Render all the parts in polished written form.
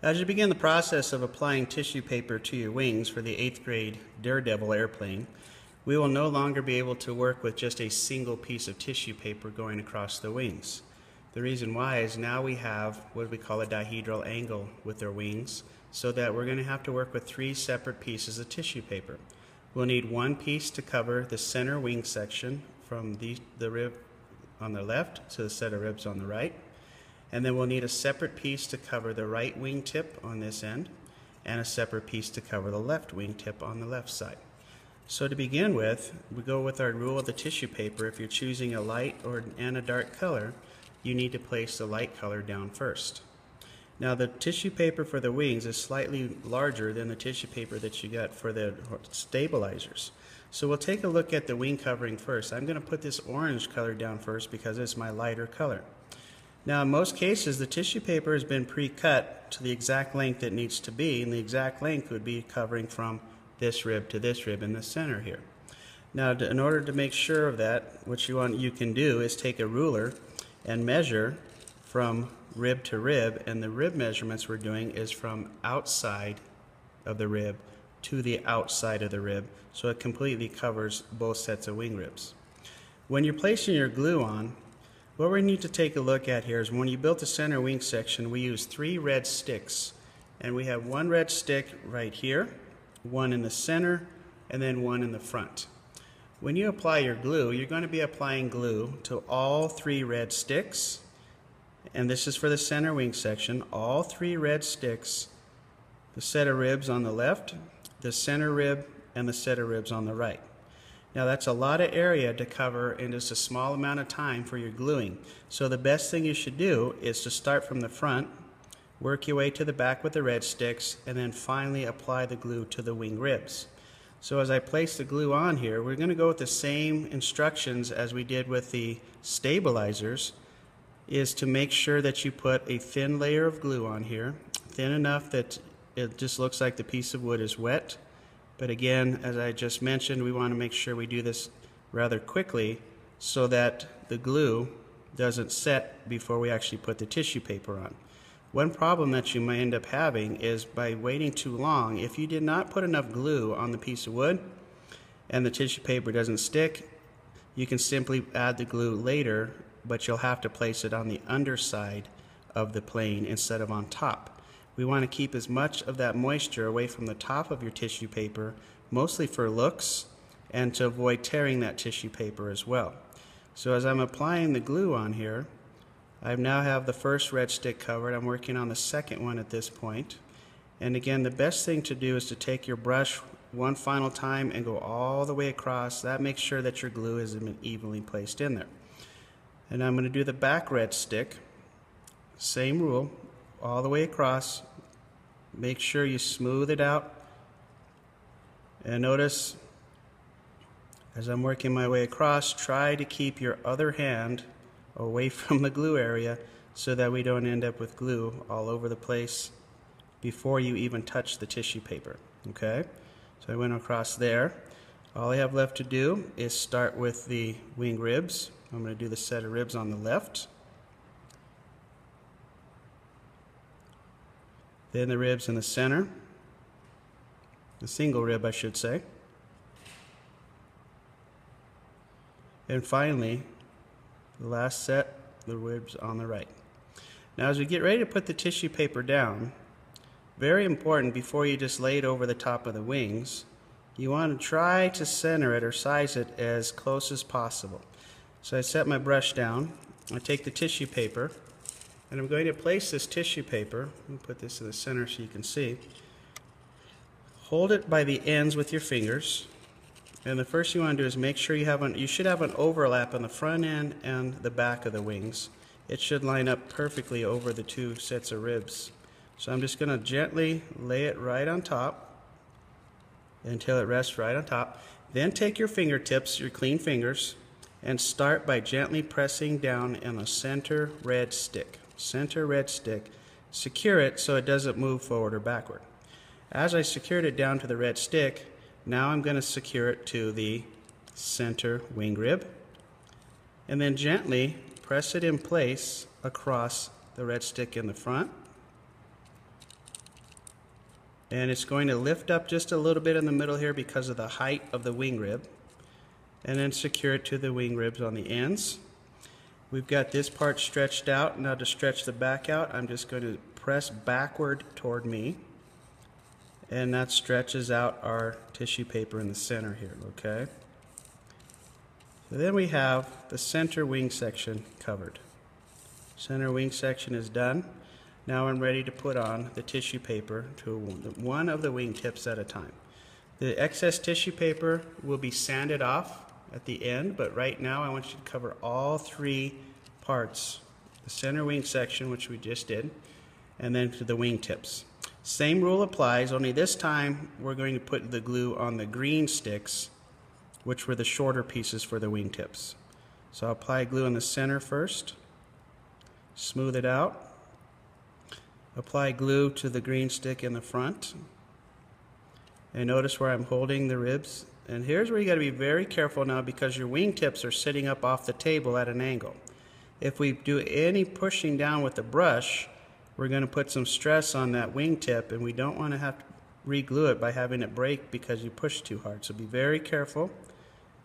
As you begin the process of applying tissue paper to your wings for the 8th grade Daredevil airplane, we will no longer be able to work with just a single piece of tissue paper going across the wings. The reason why is now we have what we call a dihedral angle with our wings, so that we're going to have to work with 3 separate pieces of tissue paper. We'll need one piece to cover the center wing section from the rib on the left to the set of ribs on the right. And then we'll need a separate piece to cover the right wing tip on this end and a separate piece to cover the left wing tip on the left side. So to begin with, we go with our rule of the tissue paper. If you're choosing a light and a dark color, you need to place the light color down first. Now the tissue paper for the wings is slightly larger than the tissue paper that you got for the stabilizers. So we'll take a look at the wing covering first. I'm going to put this orange color down first because it's my lighter color. Now in most cases the tissue paper has been pre-cut to the exact length it needs to be, and the exact length would be covering from this rib to this rib in the center here. Now in order to make sure of that, what you can do is take a ruler and measure from rib to rib, and the rib measurements we're doing is from outside of the rib to the outside of the rib, so it completely covers both sets of wing ribs. When you're placing your glue on, what we need to take a look at here is when you built the center wing section, we used 3 red sticks, and we have 1 red stick right here, 1 in the center, and then 1 in the front. When you apply your glue, you're going to be applying glue to all 3 red sticks, and this is for the center wing section, all 3 red sticks, the set of ribs on the left, the center rib, and the set of ribs on the right. Now that's a lot of area to cover in just a small amount of time for your gluing. So the best thing you should do is to start from the front, work your way to the back with the red sticks, and then finally apply the glue to the wing ribs. So as I place the glue on here, we're going to go with the same instructions as we did with the stabilizers, is to make sure that you put a thin layer of glue on here, thin enough that it just looks like the piece of wood is wet. But again, as I just mentioned, we want to make sure we do this rather quickly so that the glue doesn't set before we actually put the tissue paper on. One problem that you might end up having is by waiting too long, if you did not put enough glue on the piece of wood and the tissue paper doesn't stick, you can simply add the glue later, but you'll have to place it on the underside of the plane instead of on top. We want to keep as much of that moisture away from the top of your tissue paper, mostly for looks and to avoid tearing that tissue paper as well. So as I'm applying the glue on here, I now have the first red stick covered. I'm working on the second one at this point. And again, the best thing to do is to take your brush one final time and go all the way across. That makes sure that your glue is evenly placed in there. And I'm going to do the back red stick. Same rule, all the way across. Make sure you smooth it out. And notice, as I'm working my way across, try to keep your other hand away from the glue area so that we don't end up with glue all over the place before you even touch the tissue paper. Okay? So I went across there. All I have left to do is start with the wing ribs. I'm going to do the set of ribs on the left. Then the ribs in the center. The single rib, I should say. And finally, the last set, the ribs on the right. Now as we get ready to put the tissue paper down, very important before you just lay it over the top of the wings, you want to try to center it or size it as close as possible. So I set my brush down, I take the tissue paper, and I'm going to place this tissue paper, let me put this in the center so you can see, hold it by the ends with your fingers, and the first thing you want to do is make sure you should have an overlap on the front end and the back of the wings. It should line up perfectly over the 2 sets of ribs. So I'm just going to gently lay it right on top until it rests right on top. Then take your fingertips, your clean fingers, and start by gently pressing down on the center red stick. Center red stick. Secure it so it doesn't move forward or backward. As I secured it down to the red stick, now I'm going to secure it to the center wing rib, and then gently press it in place across the red stick in the front, And it's going to lift up just a little bit in the middle here because of the height of the wing rib, and then secure it to the wing ribs on the ends. We've got this part stretched out. Now to stretch the back out, I'm just going to press backward toward me, and that stretches out our tissue paper in the center here, okay? So then we have the center wing section covered. Center wing section is done. Now I'm ready to put on the tissue paper to one of the wing tips at a time. The excess tissue paper will be sanded off at the end, but right now I want you to cover all three parts. The center wing section, which we just did, and then to the wing tips. Same rule applies, only this time we're going to put the glue on the green sticks, which were the shorter pieces for the wing tips. So I'll apply glue in the center first, smooth it out, apply glue to the green stick in the front, and notice where I'm holding the ribs. And here's where you got to be very careful now, because your wing tips are sitting up off the table at an angle. If we do any pushing down with the brush, we're going to put some stress on that wing tip, and we don't want to have to re-glue it by having it break because you push too hard. So be very careful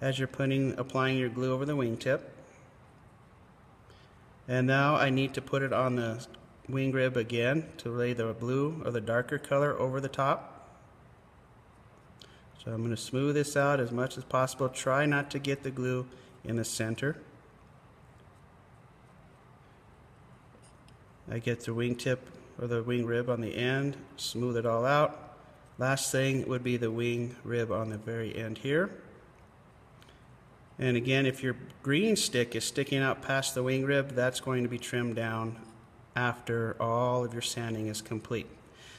as you're applying your glue over the wing tip. And now I need to put it on the wing rib again to lay the blue or the darker color over the top. So I'm going to smooth this out as much as possible. Try not to get the glue in the center. I get the wing tip or the wing rib on the end, smooth it all out. Last thing would be the wing rib on the very end here. And again, if your green stick is sticking out past the wing rib, that's going to be trimmed down after all of your sanding is complete.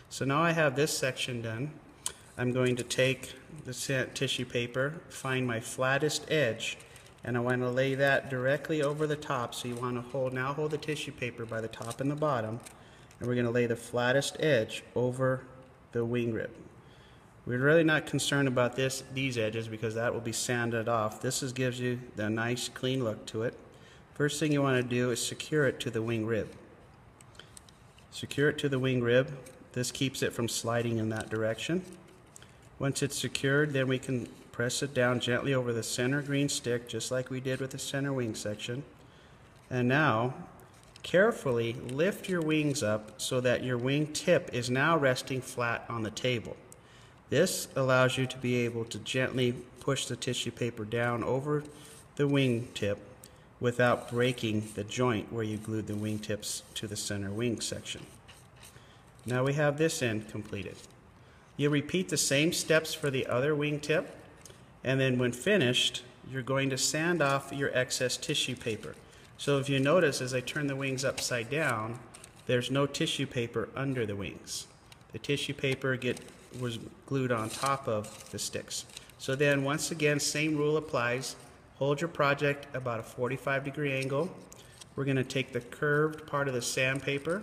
So now I have this section done. I'm going to take the tissue paper, find my flattest edge, and I want to lay that directly over the top. So you want to hold the tissue paper by the top and the bottom, and we're going to lay the flattest edge over the wing rib. We're really not concerned about these edges because that will be sanded off. This gives you the nice clean look to it. First thing you want to do is secure it to the wing rib. Secure it to the wing rib. This keeps it from sliding in that direction. Once it's secured, then we can press it down gently over the center green stick, just like we did with the center wing section. And now, carefully lift your wings up so that your wing tip is now resting flat on the table. This allows you to be able to gently push the tissue paper down over the wing tip without breaking the joint where you glued the wing tips to the center wing section. Now we have this end completed. You repeat the same steps for the other wing tip, and then when finished, you're going to sand off your excess tissue paper. So if you notice, as I turn the wings upside down, there's no tissue paper under the wings. The tissue paper was glued on top of the sticks. So then once again, same rule applies. Hold your project about a 45-degree angle. We're going to take the curved part of the sandpaper,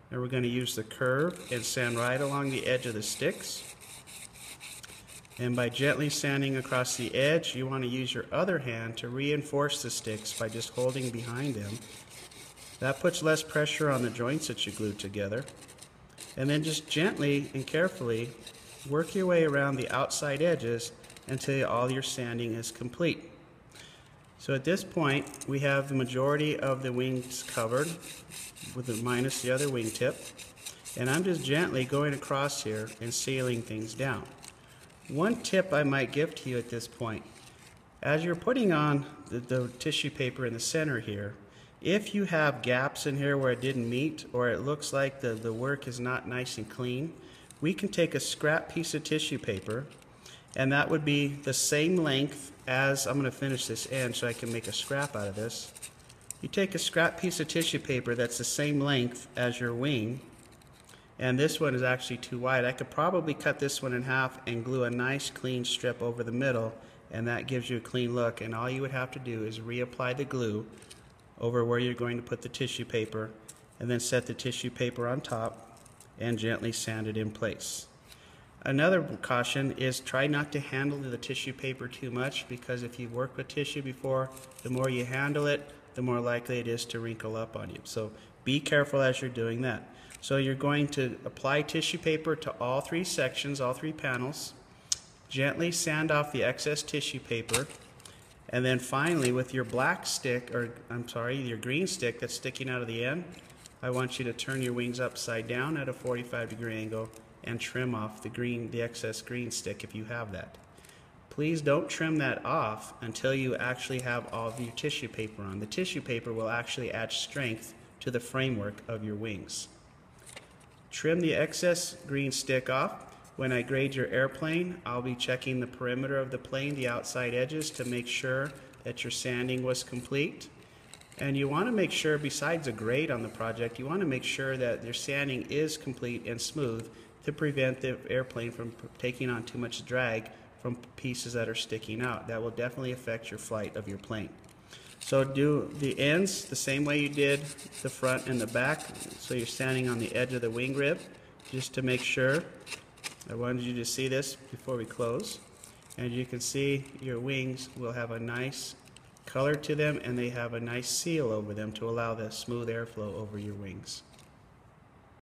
and we're going to use the curve and sand right along the edge of the sticks. And by gently sanding across the edge, you want to use your other hand to reinforce the sticks by just holding behind them. That puts less pressure on the joints that you glued together. And then just gently and carefully work your way around the outside edges until all your sanding is complete. So at this point, we have the majority of the wings covered, minus the other wing tip. And I'm just gently going across here and sealing things down. One tip I might give to you at this point, as you're putting on the tissue paper in the center here, if you have gaps in here where it didn't meet, or it looks like the work is not nice and clean, we can take a scrap piece of tissue paper, and that would be the same length as, I'm going to finish this end so I can make a scrap out of this. You take a scrap piece of tissue paper that's the same length as your wing, and this one is actually too wide. I could probably cut this one in half and glue a nice clean strip over the middle, and that gives you a clean look. And all you would have to do is reapply the glue over where you're going to put the tissue paper, and then set the tissue paper on top and gently sand it in place. Another caution is try not to handle the tissue paper too much, because if you've worked with tissue before, the more you handle it, the more likely it is to wrinkle up on you. So Be careful as you're doing that. So you're going to apply tissue paper to all three sections, all three panels. Gently sand off the excess tissue paper. And then finally, with your black stick, or I'm sorry, your green stick that's sticking out of the end, I want you to turn your wings upside down at a 45-degree angle and trim off the excess green stick if you have that. Please don't trim that off until you actually have all of your tissue paper on. The tissue paper will actually add strength to the framework of your wings. Trim the excess green stick off. When I grade your airplane, I'll be checking the perimeter of the plane, the outside edges, to make sure that your sanding was complete. And you want to make sure, besides a grade on the project, you want to make sure that your sanding is complete and smooth to prevent the airplane from taking on too much drag from pieces that are sticking out. That will definitely affect your flight of your plane. So do the ends the same way you did the front and the back. So you're standing on the edge of the wing rib, just to make sure. I wanted you to see this before we close. And you can see your wings will have a nice color to them, and they have a nice seal over them to allow the smooth airflow over your wings.